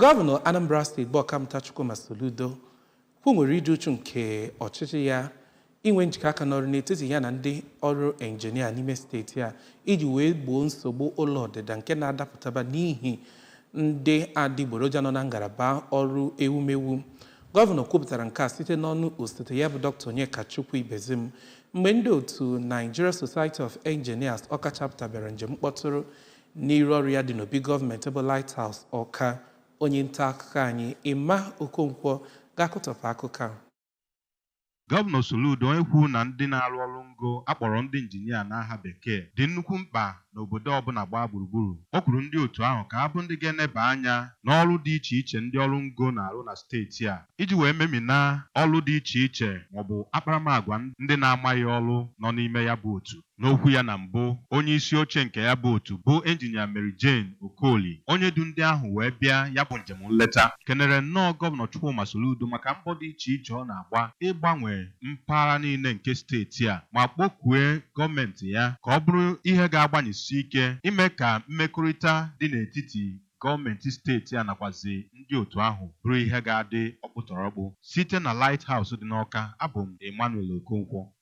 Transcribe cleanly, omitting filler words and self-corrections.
Gọvanọ Anambra Steeti bụ Ọkammụta Chukwuma Soludo kwunwere ịdị uchu nke ọchịchị ya inwe njikọ aka n'ọrụ n'etiti ya na ndị ọrụ injinia n'ime steeti a iji wee gboo nsogbu ụlọ ọdịda nke na-adapụtaba n'ihi ndị adịgboroja nọ na ngalaba ọrụ ewumewu. Gọvanọ kwupụtara nke a site n'ọnụ osote ya bụ Dr. Onyekachukwu Ibezim mgbe ndị otu Nigeria Society of Engineers Ọka chapter bịara njem mkpọtụrụ n'iru ọrụ ya dị n'obi gọọmenti bụ Lighthouse Ọka. Onye nta akụkọ anyị Ịma Okonkwo ga-akụtọpụ akụkọ ahụ. Gọvanọ Soludo onye kwuru na ndị na-arụ ọrụ ngo akpọrọ ndị injinia n'aha bekee dị nnukwu mkpa n'obodo ọbụla gbaa gburugburu. O kwuru ndị otu ahụ ka ha bụ ndị ga-eneba anya n'ọrụ dị iche iche ndị ọrụ ngo na-arụ na steeti a iji wee memina ọrụ dị iche iche maọbụ akparamagwa ndị na-amaghị ọrụ nọ n'ime ya bụ otu. N'okwu ya na mbụ, onye isi oche nke ya bụ otu bụ injinia Mary Jane Okoli, onye du ndị ahụ wee bịa ya bụ njem nleta, kenere nnọọ gọvanọ Chukwuma Soludo maka mbọ dị iche iche ọ na-agba ịgbanwe mpaghara niile nke steeti a ma kpọkue gọọmenti ya ka ọ bụrụ ihe ga-agbanyesi ike ime ka mmekọrịta dị n'etiti gọọmenti steeti a nakwazi ndị otu ahụ bụrụ ihe ga-adị ọkpụtọrọkpụ. Site na Lighthouse dị n'Ọka, abụ m Emmanuel Okonkwo.